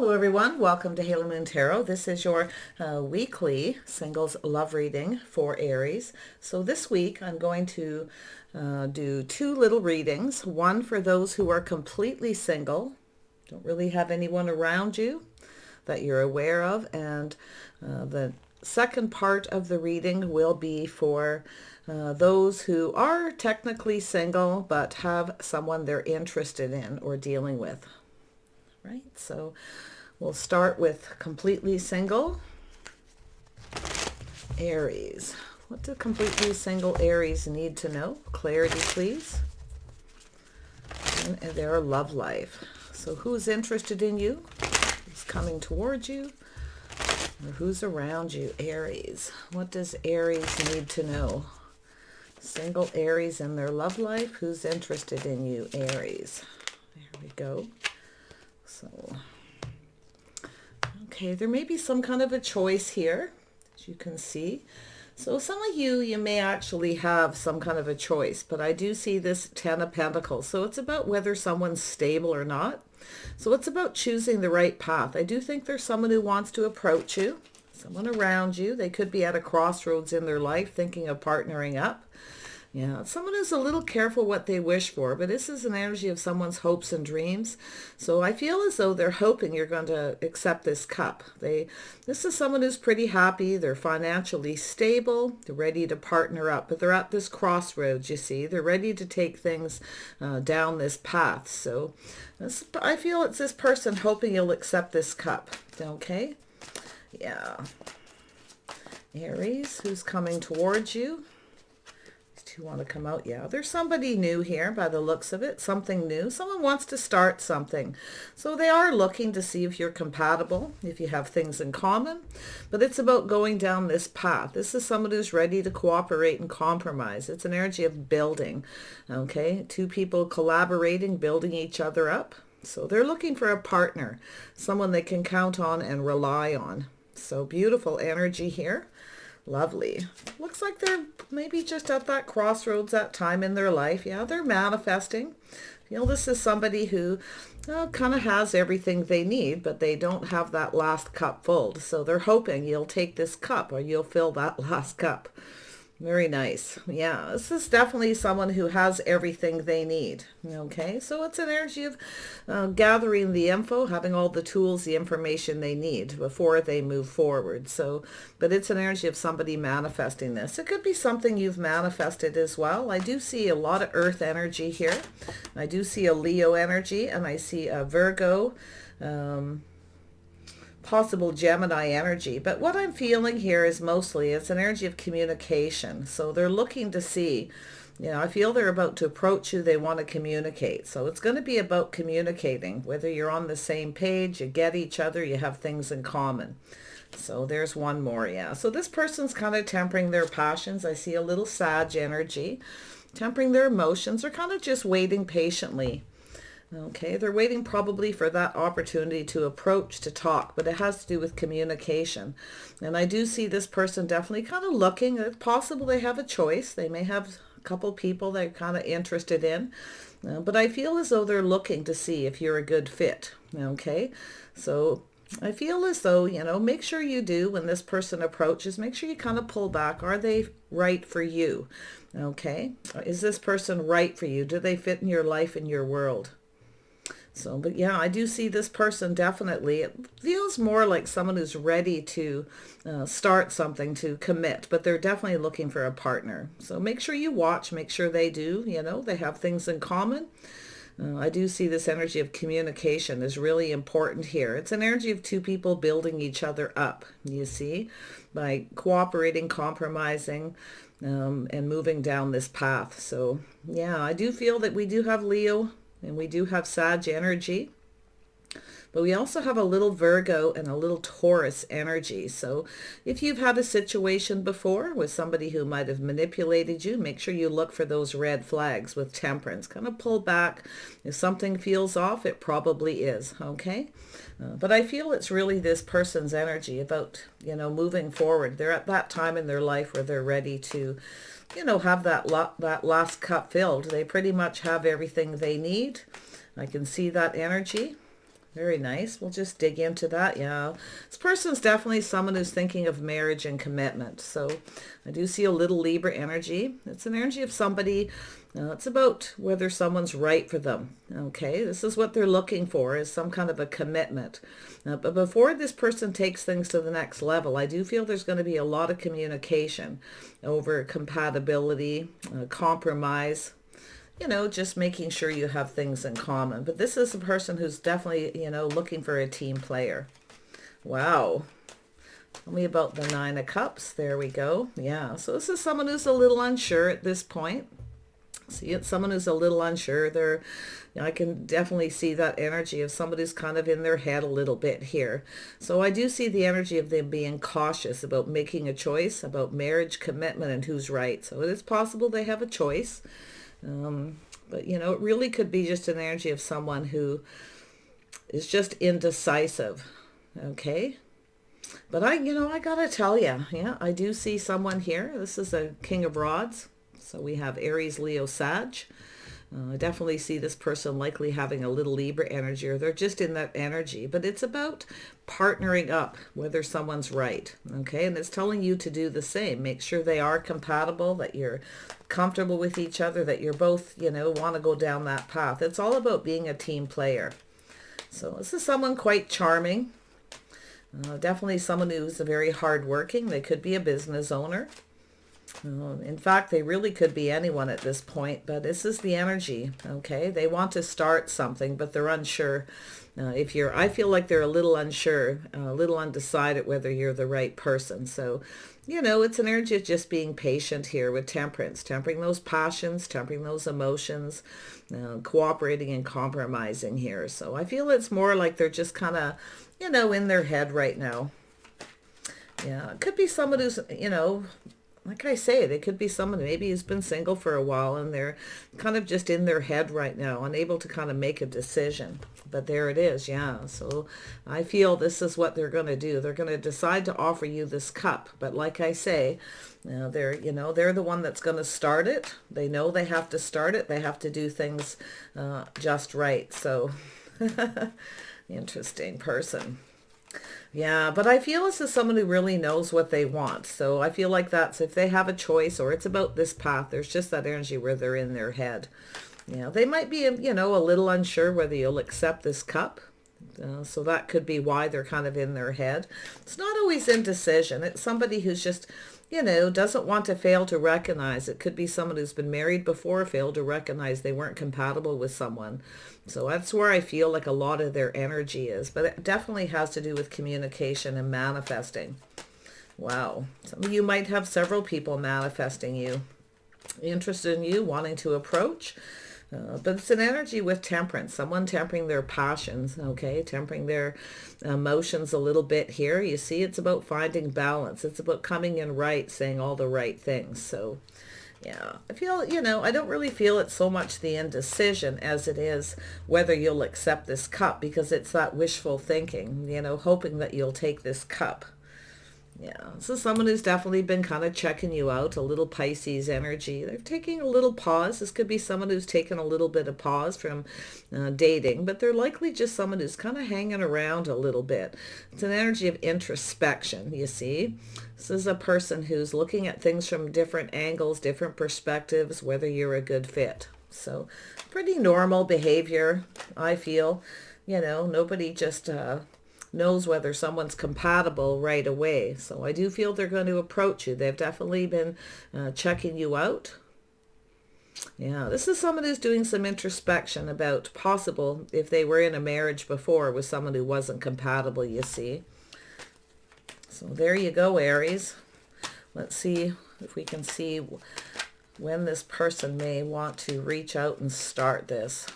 Hello everyone, welcome to Halo Moon Tarot. This is your weekly singles love reading for Aries. So this week I'm going to do two little readings. One for those who are completely single, don't really have anyone around you that you're aware of, and the second part of the reading will be for those who are technically single but have someone they're interested in or dealing with. Right, so we'll start with completely single Aries. What do completely single Aries need to know? Clarity, please. And their love life. So who's interested in you? Who's coming towards you? Or who's around you? Aries. What does Aries need to know? Single Aries and their love life. Who's interested in you? Aries. There we go. So, okay, there may be some kind of a choice here, as you can see. So some of you may actually have some kind of a choice, but I do see this Ten of Pentacles. So it's about whether someone's stable or not. So it's about choosing the right path. I do think there's someone who wants to approach you, someone around you. They could be at a crossroads in their life thinking of partnering up. Yeah, someone who's a little careful what they wish for, but this is an energy of someone's hopes and dreams. So I feel as though they're hoping you're going to accept this cup. This is someone who's pretty happy. They're financially stable. They're ready to partner up, but they're at this crossroads, you see. They're ready to take things down this path. So I feel it's this person hoping you'll accept this cup. Okay? Yeah. Aries, who's coming towards you? You want to come out. Yeah, there's somebody new here by the looks of it. Something new. Someone wants to start something. So they are looking to see if you're compatible, if you have things in common. But it's about going down this path. This is someone who's ready to cooperate and compromise. It's an energy of building. Okay, two people collaborating, building each other up. So they're looking for a partner, someone they can count on and rely on. So beautiful energy here. Lovely. Looks like they're maybe just at that crossroads, that time in their life. Yeah, they're manifesting. You know, this is somebody who kind of has everything they need, but they don't have that last cup full. So they're hoping you'll take this cup or you'll fill that last cup. Very nice. Yeah, this is definitely someone who has everything they need. Okay, so it's an energy of gathering the info, having all the tools, the information they need before they move forward. So, but it's an energy of somebody manifesting this. It could be something you've manifested as well. I do see a lot of earth energy here. I do see a Leo energy, and I see a Virgo, possible Gemini energy. But what I'm feeling here is mostly it's an energy of communication. So they're looking to see, you know, I feel they're about to approach you. They want to communicate. So it's going to be about communicating, whether you're on the same page, you get each other, you have things in common. So there's one more. Yeah. So this person's kind of tempering their passions. I see a little Sag energy, tempering their emotions. They're kind of just waiting patiently. Okay, they're waiting probably for that opportunity to approach, to talk, but it has to do with communication. And I do see this person definitely kind of looking. It's possible they have a choice. They may have a couple people they're kind of interested in, but I feel as though they're looking to see if you're a good fit. Okay, so I feel as though, you know, make sure you do, when this person approaches, make sure you kind of pull back. Are they right for you? Okay, is this person right for you? Do they fit in your life, in your world? So, but yeah, I do see this person definitely. It feels more like someone who's ready to start something, to commit, but they're definitely looking for a partner. So make sure you watch, make sure they do, you know, they have things in common. I do see this energy of communication is really important here. It's an energy of two people building each other up, you see, by cooperating, compromising, and moving down this path. So yeah, I do feel that we do have Leo, and we do have Sag energy, but we also have a little Virgo and a little Taurus energy. So if you've had a situation before with somebody who might have manipulated you, make sure you look for those red flags with Temperance. Kind of pull back. If something feels off, it probably is. Okay. But I feel it's really this person's energy about, you know, moving forward. They're at that time in their life where they're ready to, you know, have that last cup filled. They pretty much have everything they need. I can see that energy. Very nice. We'll just dig into that. Yeah. This person's definitely someone who's thinking of marriage and commitment. So I do see a little Libra energy. It's an energy of somebody. It's about whether someone's right for them. Okay. This is what they're looking for, is some kind of a commitment. But before this person takes things to the next level, I do feel there's going to be a lot of communication over compatibility, compromise, just making sure you have things in common. But this is a person who's definitely, looking for a team player. Wow. Tell me about the Nine of Cups. There we go. Yeah. So this is someone who's a little unsure at this point. See, it's someone who's a little unsure. I can definitely see that energy of somebody who's kind of in their head a little bit here. So I do see the energy of them being cautious about making a choice, about marriage, commitment, and who's right. So it is possible they have a choice. But, it really could be just an energy of someone who is just indecisive. Okay. But I gotta tell you, yeah, I do see someone here. This is a King of Rods. So we have Aries, Leo, Sag. I definitely see this person likely having a little Libra energy, or they're just in that energy. But it's about partnering up, whether someone's right. Okay, and it's telling you to do the same. Make sure they are compatible, that you're comfortable with each other, that you're both, want to go down that path. It's all about being a team player. So this is someone quite charming. Definitely someone who's very hardworking. They could be a business owner. In fact, they really could be anyone at this point, but this is the energy, okay? They want to start something, but they're unsure. I feel like they're a little unsure, a little undecided whether you're the right person. So, it's an energy of just being patient here with temperance, tempering those passions, tempering those emotions, cooperating and compromising here. So I feel it's more like they're just kind of, in their head right now. Yeah, it could be someone who's, like I say, they could be someone maybe who's been single for a while and they're kind of just in their head right now, unable to kind of make a decision. But there it is, yeah. So I feel this is what they're going to do. They're going to decide to offer you this cup. But like I say, they're the one that's going to start it. They know they have to start it. They have to do things just right. So interesting person. Yeah, but I feel this is someone who really knows what they want. So I feel like that's if they have a choice or it's about this path, there's just that energy where they're in their head. They might be, a little unsure whether you'll accept this cup. So that could be why they're kind of in their head. It's not always indecision. It's somebody who's just, doesn't want to fail to recognize. It could be someone who's been married before, failed to recognize they weren't compatible with someone. So that's where I feel like a lot of their energy is. But it definitely has to do with communication and manifesting. Wow. Some of you might have several people manifesting you, interested in you, wanting to approach. But it's an energy with temperance, someone tempering their passions, okay, tempering their emotions a little bit here. You see, it's about finding balance. It's about coming in right, saying all the right things. So, yeah, I feel, I don't really feel it's so much the indecision as it is whether you'll accept this cup, because it's that wishful thinking, hoping that you'll take this cup. Yeah, so someone who's definitely been kind of checking you out, a little Pisces energy. They're taking a little pause. This could be someone who's taken a little bit of pause from dating, but they're likely just someone who's kind of hanging around a little bit. It's an energy of introspection, you see. This is a person who's looking at things from different angles, different perspectives, whether you're a good fit. So pretty normal behavior, I feel. Nobody just knows whether someone's compatible right away. So I do feel they're going to approach you. They've definitely been checking you out. Yeah, this is someone who's doing some introspection about possible if they were in a marriage before with someone who wasn't compatible, you see. So there you go, Aries. Let's see if we can see when this person may want to reach out and start this.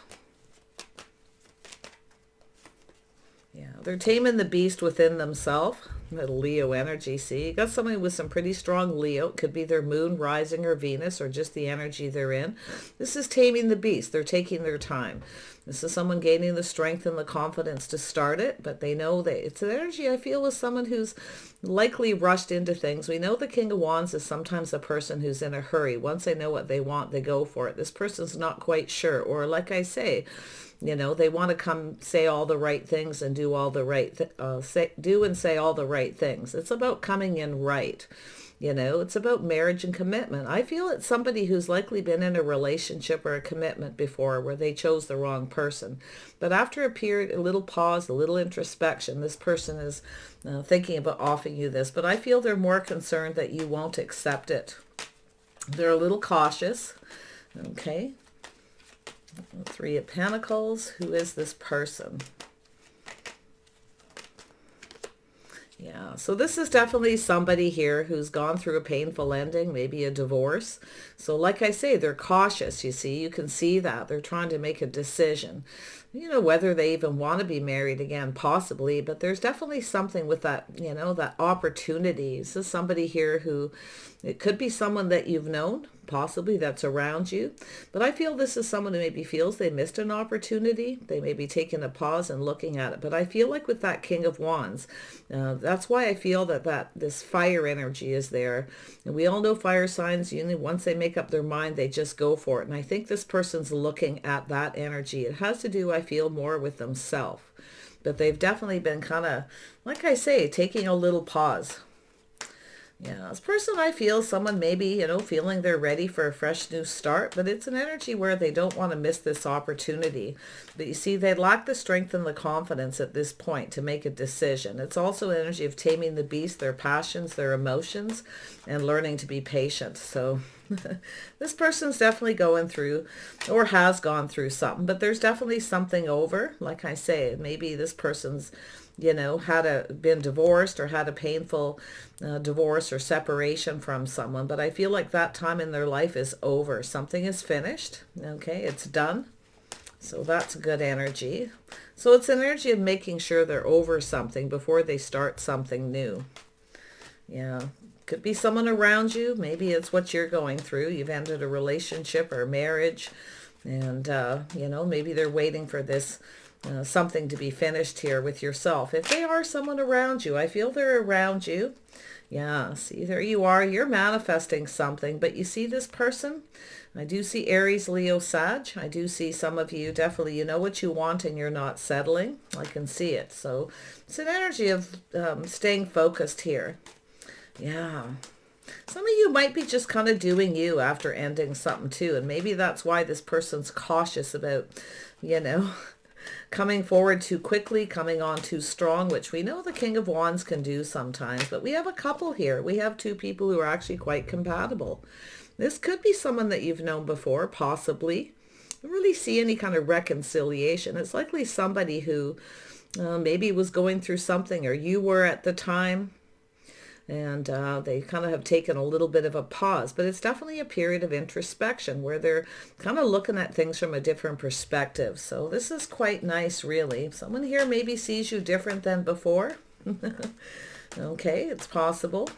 Yeah, they're taming the beast within themselves. Little Leo energy, see? You got somebody with some pretty strong Leo. It could be their moon, rising, or Venus, or just the energy they're in. This is taming the beast. They're taking their time. This is someone gaining the strength and the confidence to start it, but they know that it's an energy I feel with someone who's likely rushed into things. We know the King of Wands is sometimes a person who's in a hurry. Once they know what they want, they go for it. This person's not quite sure, or like I say, they want to come say all the right things and do all the right, do and say all the right things. It's about coming in right. It's about marriage and commitment. I feel it's somebody who's likely been in a relationship or a commitment before where they chose the wrong person. But after a period, a little pause, a little introspection, this person is thinking about offering you this. But I feel they're more concerned that you won't accept it. They're a little cautious. Okay. Three of Pentacles. Who is this person? Yeah, so this is definitely somebody here who's gone through a painful ending, maybe a divorce. So like I say, they're cautious, you see. You can see that. They're trying to make a decision. Whether they even want to be married again, possibly. But there's definitely something with that, that opportunity. This is somebody here who, it could be someone that you've known, possibly that's around you. But I feel this is someone who maybe feels they missed an opportunity. They may be taking a pause and looking at it. But I feel like with that King of Wands, that's why I feel that this fire energy is there. And we all know fire signs, once they make up their mind, they just go for it. And I think this person's looking at that energy. It has to do, I feel, more with themselves. But they've definitely been kind of, like I say, taking a little pause. Yeah, this person I feel someone maybe, feeling they're ready for a fresh new start, but it's an energy where they don't want to miss this opportunity. But you see, they lack the strength and the confidence at this point to make a decision. It's also an energy of taming the beast, their passions, their emotions, and learning to be patient. So this person's definitely going through or has gone through something, but there's definitely something over. Like I say, maybe this person's been divorced or had a painful divorce or separation from someone. But I feel like that time in their life is over. Something is finished. Okay, it's done. So that's good energy. So it's an energy of making sure they're over something before they start something new. Yeah. Could be someone around you. Maybe it's what you're going through. You've ended a relationship or marriage. And, maybe they're waiting for this something to be finished here with yourself. If they are someone around you, I feel they're around you. Yeah, see, there you are. You're manifesting something. But you see this person? I do see Aries, Leo, Sag. I do see some of you definitely, you know what you want and you're not settling. I can see it. So it's an energy of staying focused here. Yeah. Some of you might be just kind of doing you after ending something too. And maybe that's why this person's cautious about, coming forward too quickly, coming on too strong, which we know the King of Wands can do sometimes. But we have a couple here. We have two people who are actually quite compatible. This could be someone that you've known before, possibly. I don't really see any kind of reconciliation. It's likely somebody who maybe was going through something, or you were at the time. And they kind of have taken a little bit of a pause. But it's definitely a period of introspection where they're kind of looking at things from a different perspective. So this is quite nice, really. Someone here maybe sees you different than before. Okay, it's possible.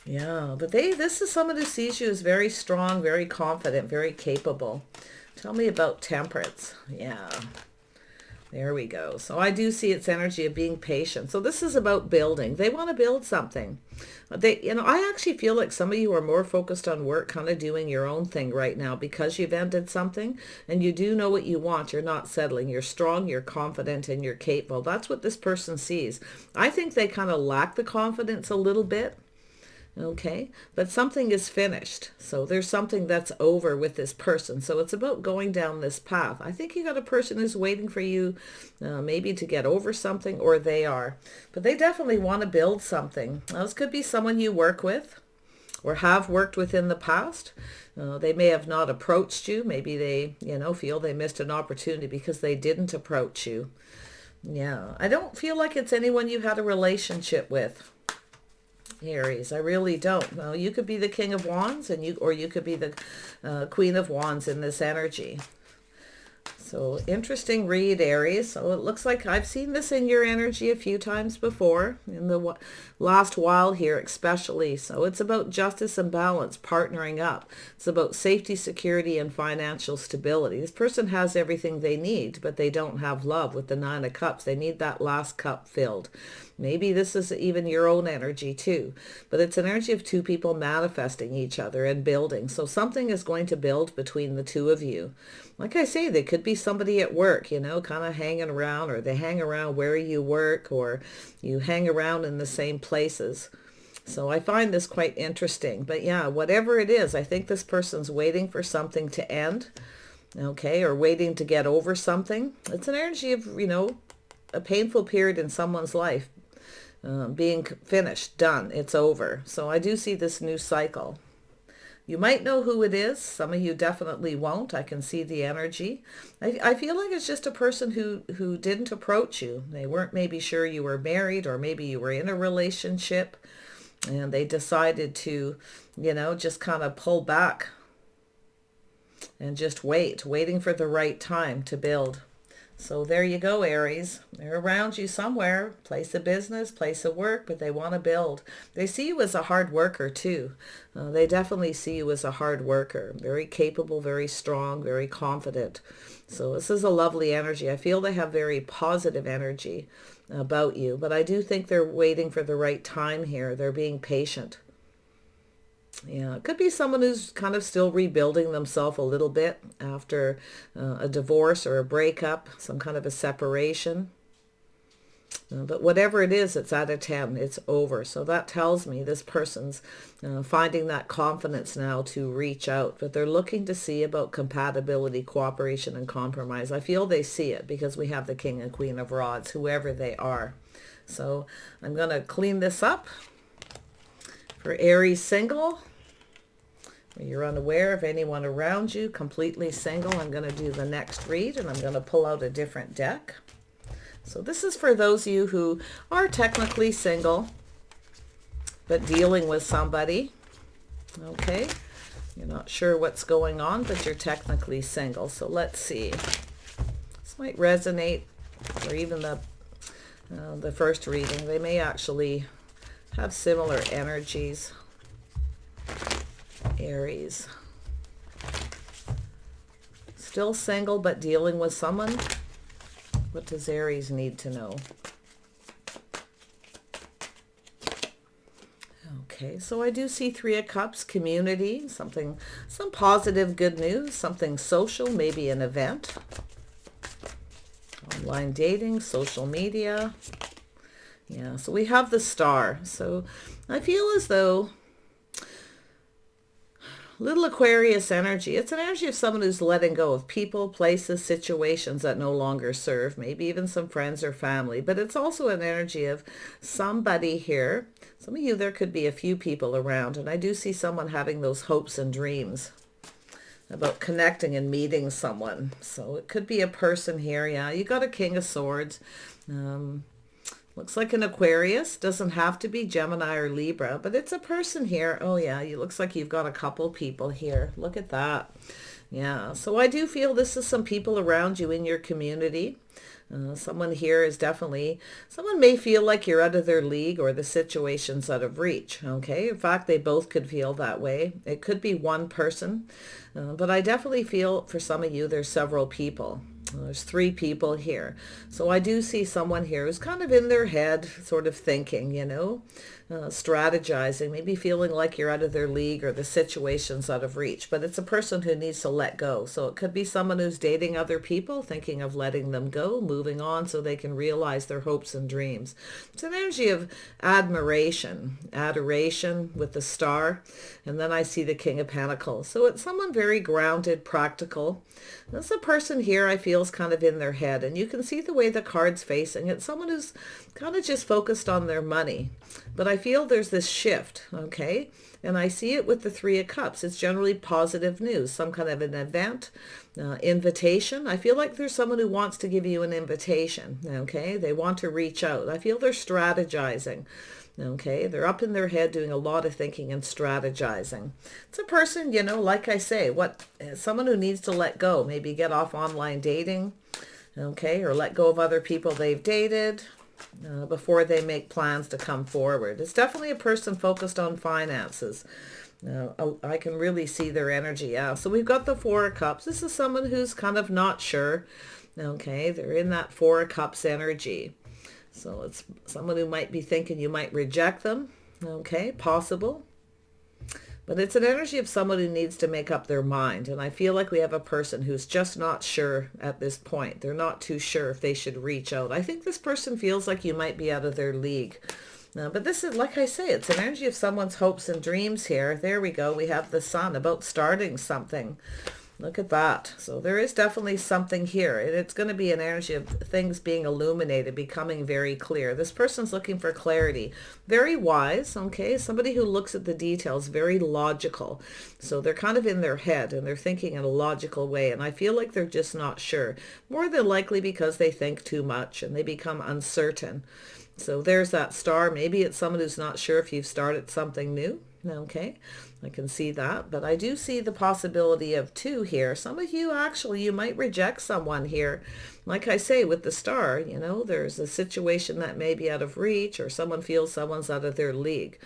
Yeah, but this is someone who sees you as very strong, very confident, very capable. Tell me about Temperance. Yeah. There we go. So I do see its energy of being patient. So this is about building. They want to build something. I actually feel like some of you are more focused on work, kind of doing your own thing right now because you've ended something and you do know what you want. You're not settling. You're strong, you're confident, and you're capable. That's what this person sees. I think they kind of lack the confidence a little bit. Okay, but something is finished. So there's something that's over with this person. So it's about going down this path. I think you got a person who's waiting for you maybe to get over something, or they are. But they definitely want to build something. Now, this could be someone you work with or have worked with in the past. They may have not approached you. Maybe they, feel they missed an opportunity because they didn't approach you. Yeah, I don't feel like it's anyone you had a relationship with. Aries, I really don't. Well, you could be the King of Wands, or you could be the Queen of Wands in this energy. So interesting read, Aries. So it looks like I've seen this in your energy a few times before, in the last while here especially. So it's about justice and balance, partnering up. It's about safety, security, and financial stability. This person has everything they need, but they don't have love with the Nine of Cups. They need that last cup filled. Maybe this is even your own energy too, but it's an energy of two people manifesting each other and building. So something is going to build between the two of you. Like I say, they could be somebody at work, you know, kind of hanging around, or they hang around where you work, or you hang around in the same places. So I find this quite interesting. But yeah, whatever it is, I think this person's waiting for something to end, okay, or waiting to get over something. It's an energy of, you know, a painful period in someone's life. Being finished, done, it's over. So I do see this new cycle. You might know who it is. Some of you definitely won't. I can see the energy. I feel like it's just a person who didn't approach you. They weren't maybe sure you were married, or maybe you were in a relationship, and they decided to, you know, just kind of pull back and just waiting for the right time to build. So there you go, Aries. They're around you somewhere, place of business, place of work, but they want to build. They see you as a hard worker too. They definitely see you as a hard worker, very capable, very strong, very confident. So this is a lovely energy. I feel they have very positive energy about you, but I do think they're waiting for the right time here. They're being patient. Yeah, it could be someone who's kind of still rebuilding themselves a little bit after a divorce or a breakup, some kind of a separation. But whatever it is, it's at a 10. It's over. So that tells me this person's finding that confidence now to reach out. But they're looking to see about compatibility, cooperation, and compromise. I feel they see it because we have the King and Queen of Rods, whoever they are. So I'm going to clean this up. For Aries single, you're unaware of anyone around you, completely single, I'm going to do the next read, and I'm going to pull out a different deck. So this is for those of you who are technically single, but dealing with somebody. Okay, you're not sure what's going on, but you're technically single. So let's see. This might resonate, or even the first reading. They may actually have similar energies. Aries. Still single but dealing with someone. What does Aries need to know? Okay, so I do see Three of Cups, community, some positive good news, something social, maybe an event. Online dating, social media. Yeah, so we have the Star. So I feel as though little Aquarius energy. It's an energy of someone who's letting go of people, places, situations that no longer serve, maybe even some friends or family. But it's also an energy of somebody here. Some of you, there could be a few people around, and I do see someone having those hopes and dreams about connecting and meeting someone. So it could be a person here. Yeah, you got a King of Swords. Looks like an Aquarius. Doesn't have to be Gemini or Libra, but it's a person here. Oh yeah, it looks like you've got a couple people here. Look at that. Yeah, so I do feel this is some people around you in your community. Someone here is definitely, someone may feel like you're out of their league or the situation's out of reach. Okay, in fact, they both could feel that way. It could be one person, but I definitely feel for some of you there's several people. There's three people here. So I do see someone here who's kind of in their head, sort of thinking, you know, strategizing, maybe feeling like you're out of their league or the situation's out of reach. But it's a person who needs to let go. So it could be someone who's dating other people, thinking of letting them go, moving on so they can realize their hopes and dreams. It's an energy of admiration, adoration with the Star. And then I see the King of Pentacles. So it's someone very grounded, practical. This a person here I feel is kind of in their head, and you can see the way the card's facing. It's someone who's kind of just focused on their money, but I feel there's this shift, okay? And I see it with the Three of Cups. It's generally positive news, some kind of an event, Invitation. I feel like there's someone who wants to give you an invitation. Okay, they want to reach out. I feel they're strategizing. Okay, they're up in their head doing a lot of thinking and strategizing. It's a person, you know, like I say, someone who needs to let go, maybe get off online dating, okay, or let go of other people they've dated before they make plans to come forward. It's definitely a person focused on finances. I can really see their energy. Yeah, so we've got the Four of Cups. This is someone who's kind of not sure. Okay, they're in that Four of Cups energy. So it's someone who might be thinking you might reject them. Okay, possible. But it's an energy of someone who needs to make up their mind. And I feel like we have a person who's just not sure at this point. They're not too sure if they should reach out. I think this person feels like you might be out of their league. But this is, like I say, it's an energy of someone's hopes and dreams here. There we go. We have the Sun about starting something. Look at that. So there is definitely something here. And it's going to be an energy of things being illuminated, becoming very clear. This person's looking for clarity. Very wise, okay? Somebody who looks at the details, very logical. So they're kind of in their head and they're thinking in a logical way. And I feel like they're just not sure. More than likely because they think too much and they become uncertain. So there's that star. Maybe it's someone who's not sure if you've started something new. Okay, I can see that, but I do see the possibility of two here. Some of you actually, you might reject someone here. Like I say, with the star, you know, there's a situation that may be out of reach or someone feels someone's out of their league.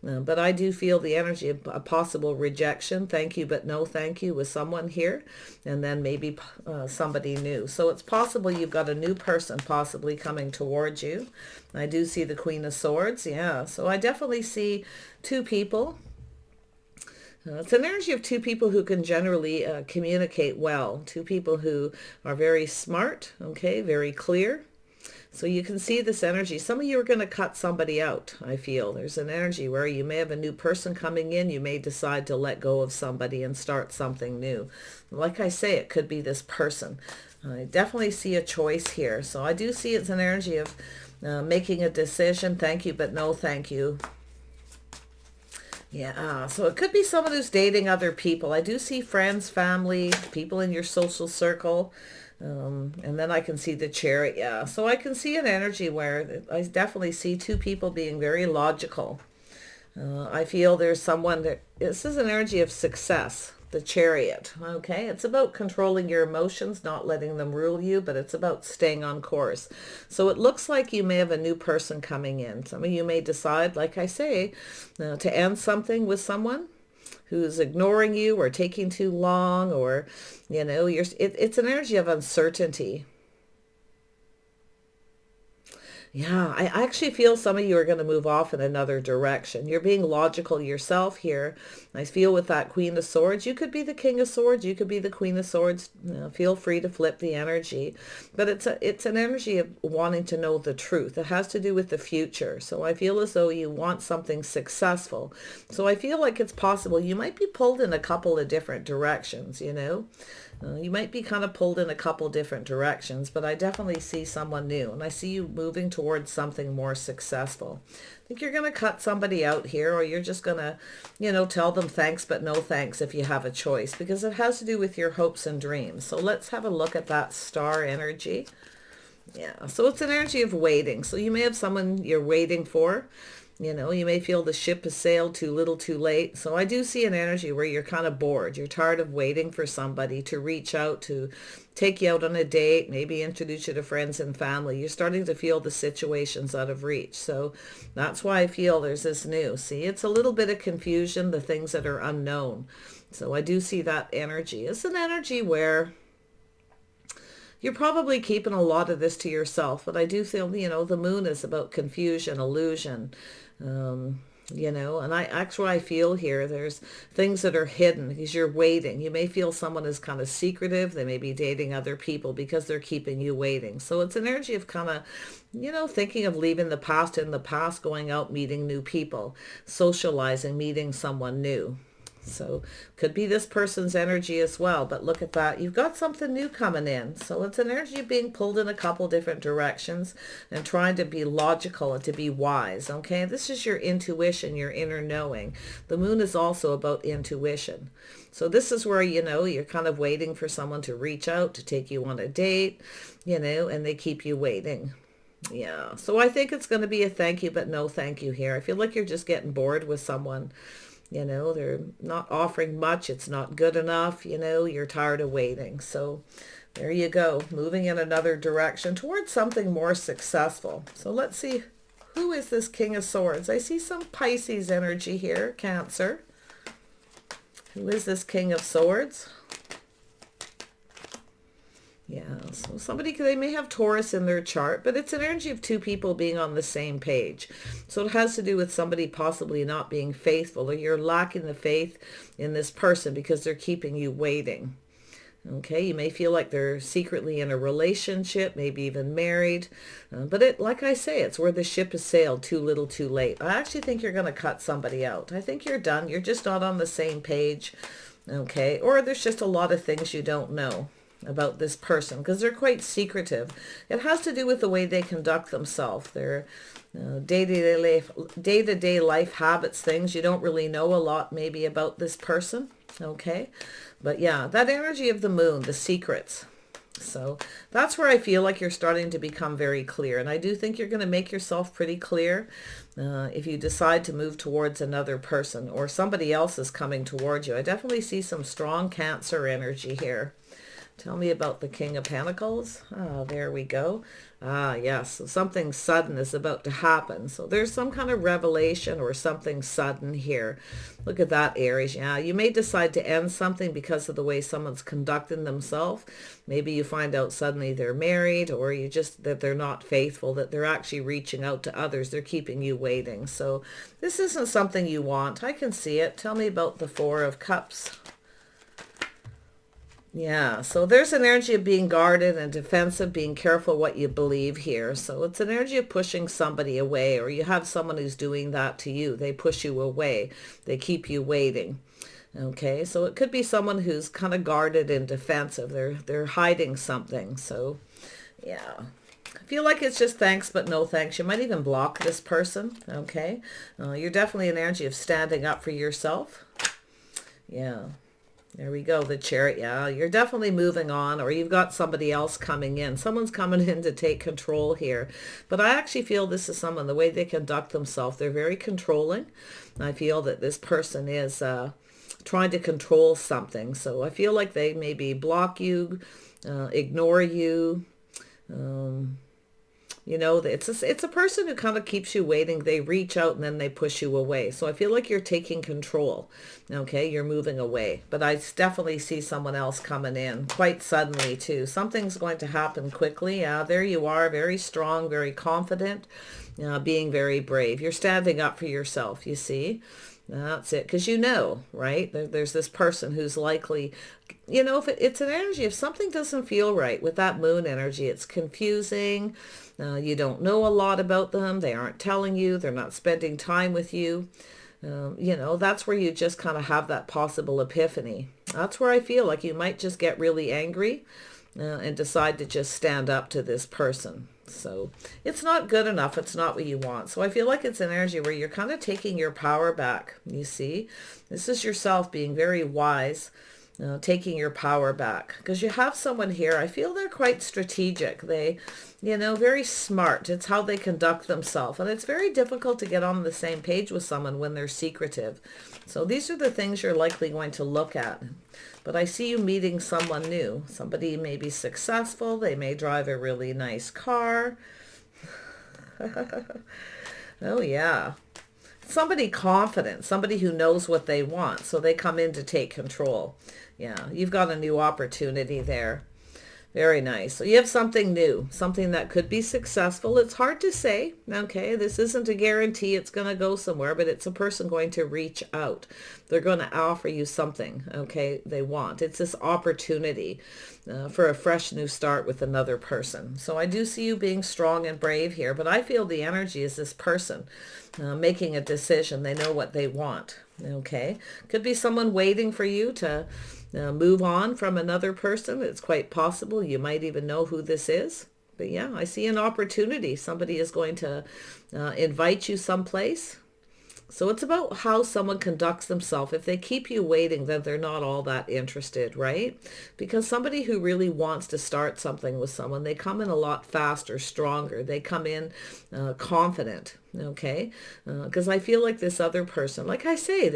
But I do feel the energy of a possible rejection, thank you but no thank you, with someone here, and then maybe somebody new. So it's possible you've got a new person possibly coming towards you. I do see the Queen of Swords, yeah. So I definitely see two people. It's an energy of two people who can generally communicate well. Two people who are very smart, okay, very clear. So you can see this energy. Some of you are going to cut somebody out, I feel. There's an energy where you may have a new person coming in. You may decide to let go of somebody and start something new. Like I say, it could be this person. I definitely see a choice here. So I do see it's an energy of making a decision. Thank you, but no thank you. Yeah, so it could be someone who's dating other people. I do see friends, family, people in your social circle. And then I can see the Chariot. Yeah, so I can see an energy where I definitely see two people being very logical. I feel there's someone that, this is an energy of success, the Chariot. Okay, it's about controlling your emotions, not letting them rule you, but it's about staying on course. So it looks like you may have a new person coming in. Some of you may decide, like I say, to end something with someone who's ignoring you or taking too long, or, you know, it's an energy of uncertainty. Yeah, I actually feel some of you are going to move off in another direction. You're being logical yourself here. I feel with that Queen of Swords, you could be the King of Swords, you could be the Queen of Swords. Feel free to flip the energy. But it's an energy of wanting to know the truth. It has to do with the future. So I feel as though you want something successful. So I feel like it's possible you might be pulled in a couple of different directions, you know. You might be kind of pulled in a couple different directions, but I definitely see someone new, and I see you moving towards something more successful. I think you're going to cut somebody out here, or you're just going to, you know, tell them thanks but no thanks if you have a choice, because it has to do with your hopes and dreams. So let's have a look at that star energy. Yeah, so it's an energy of waiting. So you may have someone you're waiting for. You know, you may feel the ship has sailed too little too late. So I do see an energy where you're kind of bored. You're tired of waiting for somebody to reach out, to take you out on a date, maybe introduce you to friends and family. You're starting to feel the situation's out of reach. So that's why I feel there's this new. See, it's a little bit of confusion, the things that are unknown. So I do see that energy. It's an energy where you're probably keeping a lot of this to yourself, but I do feel, you know, the moon is about confusion, illusion, you know, and I feel here there's things that are hidden because you're waiting. You may feel someone is kind of secretive. They may be dating other people because they're keeping you waiting. So it's an energy of kind of, you know, thinking of leaving the past in the past, going out, meeting new people, socializing, meeting someone new. So could be this person's energy as well. But look at that. You've got something new coming in. So it's an energy of being pulled in a couple different directions and trying to be logical and to be wise. Okay. This is your intuition, your inner knowing. The moon is also about intuition. So this is where, you know, you're kind of waiting for someone to reach out, to take you on a date, you know, and they keep you waiting. Yeah. So I think it's going to be a thank you, but no thank you here. I feel like you're just getting bored with someone. You know, they're not offering much. It's not good enough. You know, you're tired of waiting. So there you go. Moving in another direction towards something more successful. So let's see. Who is this King of Swords? I see some Pisces energy here. Cancer. Who is this King of Swords? Yeah, so somebody, they may have Taurus in their chart, but it's an energy of two people being on the same page. So it has to do with somebody possibly not being faithful, or you're lacking the faith in this person because they're keeping you waiting. Okay, you may feel like they're secretly in a relationship, maybe even married. But it, like I say, it's where the ship has sailed too little too late. I actually think you're going to cut somebody out. I think you're done. You're just not on the same page. Okay, or there's just a lot of things you don't know about this person because they're quite secretive. It has to do with the way they conduct themselves, their day-to-day life habits, things. You don't really know a lot maybe about this person. Okay, but yeah, that energy of the moon, the secrets. So that's where I feel like you're starting to become very clear. And I do think you're going to make yourself pretty clear if you decide to move towards another person or somebody else is coming towards you. I definitely see some strong Cancer energy here. Tell me about the King of Pentacles. Oh, there we go. Ah, yes. So something sudden is about to happen. So there's some kind of revelation or something sudden here. Look at that, Aries. Yeah, you may decide to end something because of the way someone's conducting themselves. Maybe you find out suddenly they're married, or you just that they're not faithful, that they're actually reaching out to others. They're keeping you waiting. So this isn't something you want. I can see it. Tell me about the Four of Cups. Yeah, so there's an energy of being guarded and defensive, being careful what you believe here. So it's an energy of pushing somebody away, or you have someone who's doing that to you. They push you away. They keep you waiting. Okay, so it could be someone who's kind of guarded and defensive. They're hiding something. So yeah, I feel like it's just thanks but no thanks. You might even block this person. Okay, you're definitely an energy of standing up for yourself. Yeah. There we go, the Chariot. Yeah, you're definitely moving on, or you've got somebody else coming in. Someone's coming in to take control here. But I actually feel this is someone, the way they conduct themselves, they're very controlling. I feel that this person is trying to control something. So I feel like they maybe block you, ignore you. You know, it's a person who kind of keeps you waiting. They reach out and then they push you away. So I feel like you're taking control. Okay, you're moving away. But I definitely see someone else coming in quite suddenly too. Something's going to happen quickly. There you are, very strong, very confident, being very brave. You're standing up for yourself, you see. That's it, because you know, right? There's this person who's likely, you know, if it's an energy, if something doesn't feel right with that moon energy, it's confusing. You don't know a lot about them. They aren't telling you. They're not spending time with you. You know, that's where you just kind of have that possible epiphany. That's where I feel like you might just get really angry and decide to just stand up to this person. So it's not good enough. It's not what you want. So I feel like it's an energy where you're kind of taking your power back. You see, this is yourself being very wise, taking your power back, because you have someone here. I feel they're quite strategic. They, you know, very smart. It's how they conduct themselves. And it's very difficult to get on the same page with someone when they're secretive. So these are the things you're likely going to look at. But I see you meeting someone new. Somebody may be successful. They may drive a really nice car. Oh, yeah. Somebody confident, somebody who knows what they want. So they come in to take control. Yeah, you've got a new opportunity there. Very nice. So you have something new, something that could be successful. It's hard to say, okay? This isn't a guarantee it's going to go somewhere, but it's a person going to reach out. They're going to offer you something, okay, they want. It's this opportunity for a fresh new start with another person. So I do see you being strong and brave here, but I feel the energy is this person making a decision. They know what they want, okay? Could be someone waiting for you to move on from another person. It's quite possible. You might even know who this is. But yeah, I see an opportunity. Somebody is going to invite you someplace. So it's about how someone conducts themselves. If they keep you waiting, then they're not all that interested, right? Because somebody who really wants to start something with someone, they come in a lot faster, stronger. They come in confident, okay? Because I feel like this other person, like I say,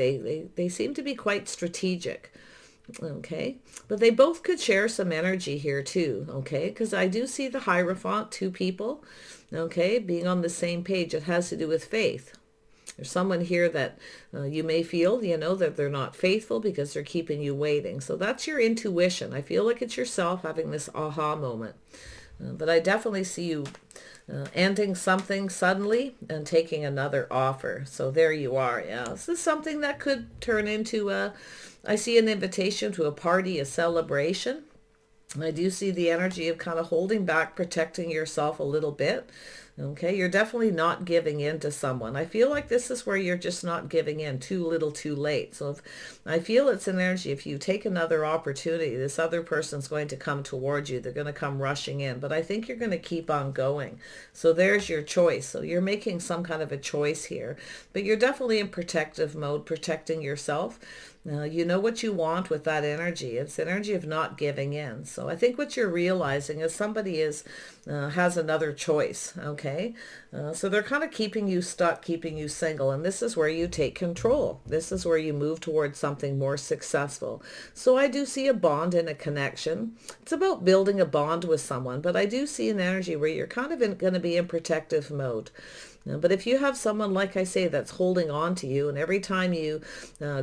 they seem to be quite strategic. Okay, but they both could share some energy here too, okay, because I do see the Hierophant, two people, okay, being on the same page. It has to do with faith. There's someone here that you may feel, you know, that they're not faithful because they're keeping you waiting. So that's your intuition. I feel like it's yourself having this aha moment. But I definitely see you ending something suddenly and taking another offer. So there you are. Yeah, this is something that could turn into I see an invitation to a party, a celebration. I do see the energy of kind of holding back, protecting yourself a little bit. Okay, you're definitely not giving in to someone. I feel like this is where you're just not giving in, too little, too late. So I feel it's an energy. If you take another opportunity, this other person's going to come towards you. They're going to come rushing in. But I think you're going to keep on going. So there's your choice. So you're making some kind of a choice here. But you're definitely in protective mode, protecting yourself. You know what you want with that energy. It's energy of not giving in. So I think what you're realizing is somebody has another choice, okay? So they're kind of keeping you stuck, keeping you single, and this is where you take control. This is where you move towards something more successful. So I do see a bond and a connection. It's about building a bond with someone, but I do see an energy where you're kind of going to be in protective mode. But if you have someone, like I say, that's holding on to you, and every time you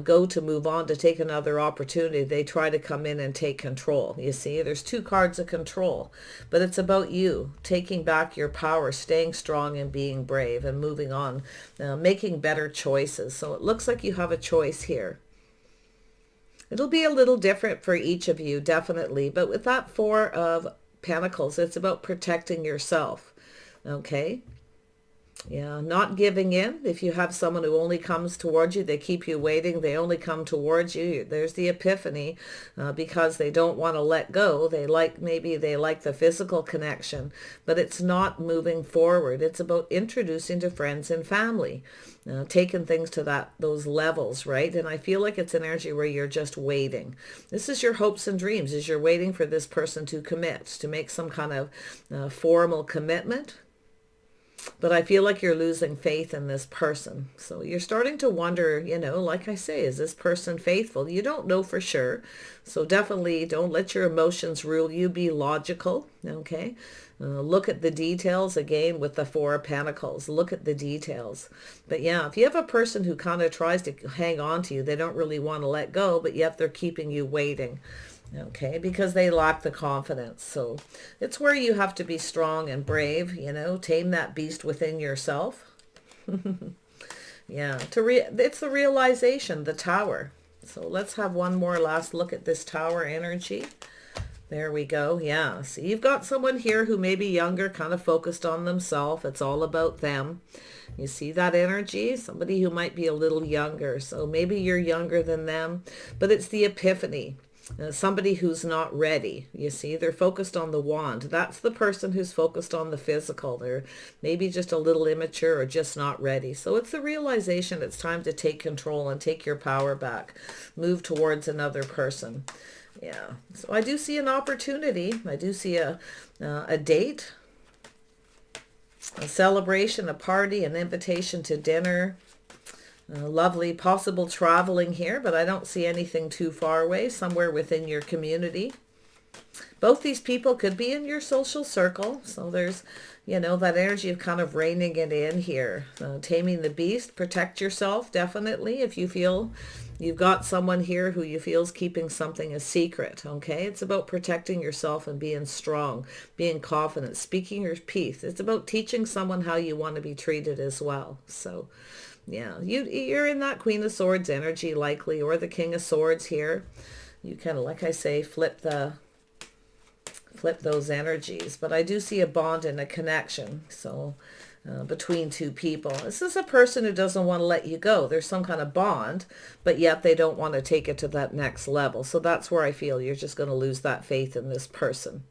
go to move on to take another opportunity, they try to come in and take control. You see, there's two cards of control, but it's about you taking back your power, staying strong and being brave and moving on, making better choices. So it looks like you have a choice here. It'll be a little different for each of you, definitely. But with that Four of Pentacles, it's about protecting yourself, okay? Yeah, not giving in. If you have someone who only comes towards you, they keep you waiting, they only come towards you. There's the epiphany because they don't want to let go. Maybe they like the physical connection, but it's not moving forward. It's about introducing to friends and family, taking things to those levels, right? And I feel like it's an energy where you're just waiting. This is your hopes and dreams, is you're waiting for this person to commit, to make some kind of formal commitment. But I feel like you're losing faith in this person. So you're starting to wonder, you know, like I say, is this person faithful? You don't know for sure. So definitely don't let your emotions rule you. Be logical, okay? Look at the details again with the Four of Pentacles. Look at the details. But yeah, if you have a person who kind of tries to hang on to you, they don't really want to let go, but yet they're keeping you waiting. Okay, because they lack the confidence. So it's where you have to be strong and brave, you know, tame that beast within yourself. Yeah, it's the realization, the Tower. So let's have one more last look at this Tower energy. There we go. Yeah, so you've got someone here who may be younger, kind of focused on themselves. It's all about them. You see that energy? Somebody who might be a little younger. So maybe you're younger than them, but it's the epiphany. Somebody who's not ready. You see, they're focused on the wand. That's the person who's focused on the physical. They're maybe just a little immature or just not ready. So it's the realization it's time to take control and take your power back. Move towards another person. Yeah. So I do see an opportunity. I do see a date, a celebration, a party, an invitation to dinner. Lovely possible traveling here, but I don't see anything too far away, somewhere within your community. Both these people could be in your social circle. So there's, you know, that energy of kind of reining it in here. Taming the beast, protect yourself, definitely, if you feel You've got someone here who you feel is keeping something a secret, okay? It's about protecting yourself and being strong, being confident, speaking your piece. It's about teaching someone how you want to be treated as well. So, yeah, you're in that Queen of Swords energy likely, or the King of Swords here. You kind of, like I say, flip those energies. But I do see a bond and a connection. So between two people. This is a person who doesn't want to let you go. There's some kind of bond, but yet they don't want to take it to that next level. So that's where I feel you're just going to lose that faith in this person.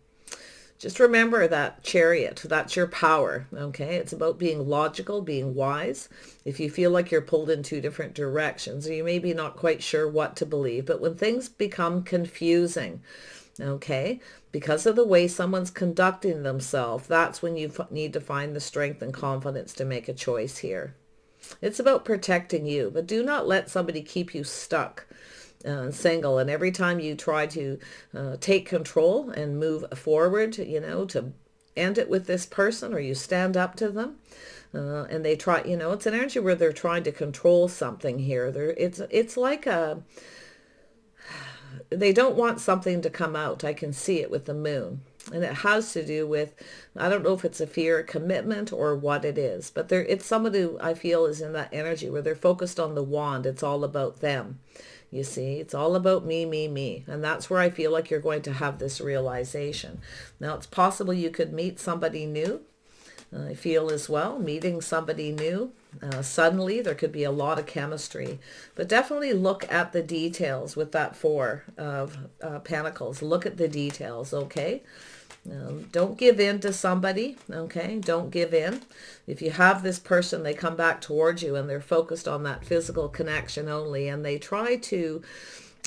Just remember that Chariot, that's your power, okay? It's about being logical, being wise. If you feel like you're pulled in two different directions, or you may be not quite sure what to believe, but when things become confusing, okay, because of the way someone's conducting themselves, that's when you need to find the strength and confidence to make a choice here. It's about protecting you, but do not let somebody keep you stuck. Single, and every time you try to take control and move forward, to end it with this person, or you stand up to them, and they try, it's an energy where they're trying to control something here. It's like they don't want something to come out. I can see it with the moon. And it has to do with, I don't know if it's a fear of commitment or what it is, but it's someone who I feel is in that energy where they're focused on the wand. It's all about them. You see, it's all about me, me, me. And that's where I feel like you're going to have this realization. Now, it's possible you could meet somebody new. I feel as well, meeting somebody new. Suddenly, there could be a lot of chemistry. But definitely look at the details with that Four of Pentacles. Look at the details, okay? Don't give in to somebody, okay? Don't give in. If you have this person, they come back towards you and they're focused on that physical connection only, and they try to,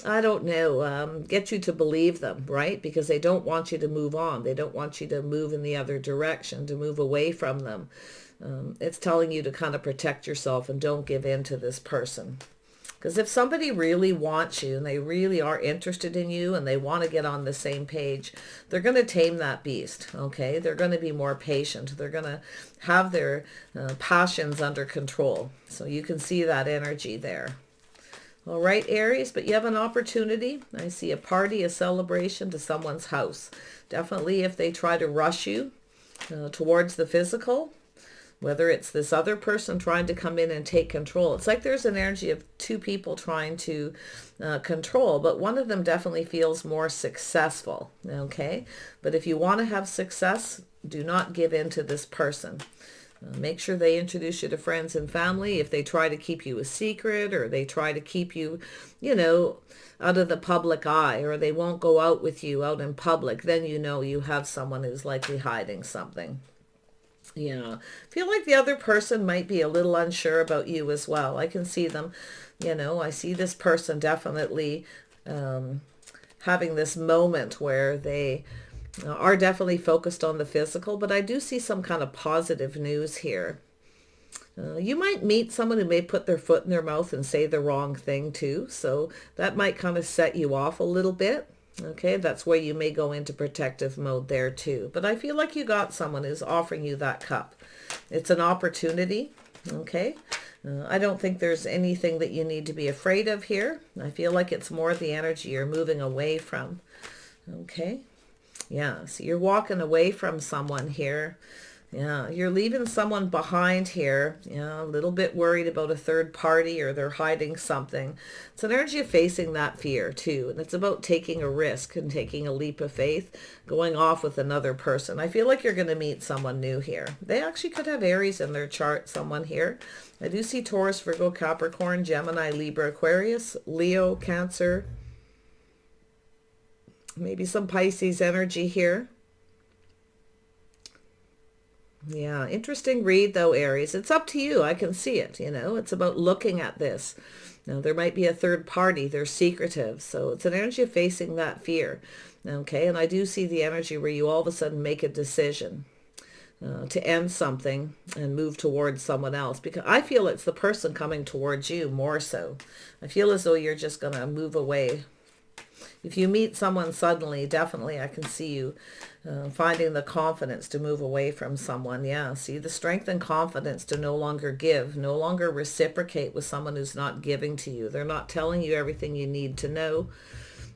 I don't know, get you to believe them, right? Because they don't want you to move on. They don't want you to move in the other direction, to move away from them. It's telling you to kind of protect yourself and don't give in to this person. Because if somebody really wants you and they really are interested in you and they want to get on the same page, they're going to tame that beast, okay? They're going to be more patient. They're going to have their passions under control. So you can see that energy there. All right, Aries, but you have an opportunity. I see a party, a celebration to someone's house. Definitely if they try to rush you towards the physical, whether it's this other person trying to come in and take control. It's like there's an energy of two people trying to control, but one of them definitely feels more successful, okay? But if you want to have success, do not give in to this person. Make sure they introduce you to friends and family. If they try to keep you a secret, or they try to keep you, out of the public eye, or they won't go out with you out in public, then you have someone who's likely hiding something. Yeah, I feel like the other person might be a little unsure about you as well. I can see them, I see this person definitely having this moment where they are definitely focused on the physical, but I do see some kind of positive news here. You might meet someone who may put their foot in their mouth and say the wrong thing too, so that might kind of set you off a little bit. Okay, that's where you may go into protective mode there too. But I feel like you got someone who's offering you that cup. It's an opportunity, okay? I don't think there's anything that you need to be afraid of here. I feel like it's more the energy you're moving away from, okay? Yeah, so you're walking away from someone here. Yeah, you're leaving someone behind here, a little bit worried about a third party, or they're hiding something. It's an energy of facing that fear too. And it's about taking a risk and taking a leap of faith, going off with another person. I feel like you're going to meet someone new here. They actually could have Aries in their chart, someone here. I do see Taurus, Virgo, Capricorn, Gemini, Libra, Aquarius, Leo, Cancer. Maybe some Pisces energy here. Yeah, interesting read though, Aries. It's up to you. I can see it, It's about looking at this. Now, there might be a third party. They're secretive. So it's an energy of facing that fear. Okay, and I do see the energy where you all of a sudden make a decision to end something and move towards someone else. Because I feel it's the person coming towards you more so. I feel as though you're just going to move away If you meet someone suddenly, definitely I can see you finding the confidence to move away from someone. Yeah, see the strength and confidence to no longer give, no longer reciprocate with someone who's not giving to you. They're not telling you everything you need to know.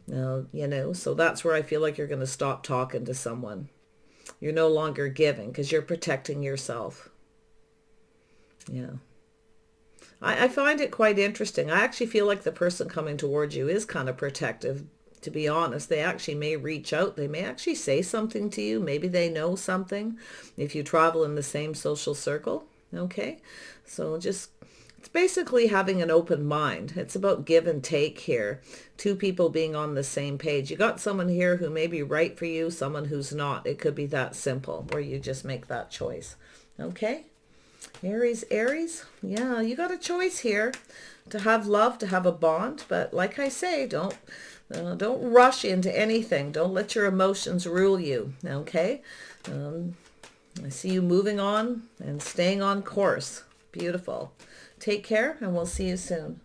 You know, so that's where I feel like you're going to stop talking to someone. You're no longer giving because you're protecting yourself. Yeah. I find it quite interesting. I actually feel like the person coming towards you is kind of protective, to be honest. They actually may reach out. They may actually say something to you. Maybe they know something if you travel in the same social circle. Okay. So just, it's basically having an open mind. It's about give and take here. Two people being on the same page. You got someone here who may be right for you, someone who's not. It could be that simple where you just make that choice. Okay. Aries, yeah, you got a choice here to have love, to have a bond. But like I say, don't rush into anything. Don't let your emotions rule you. Okay. I see you moving on and staying on course. Beautiful. Take care, and we'll see you soon.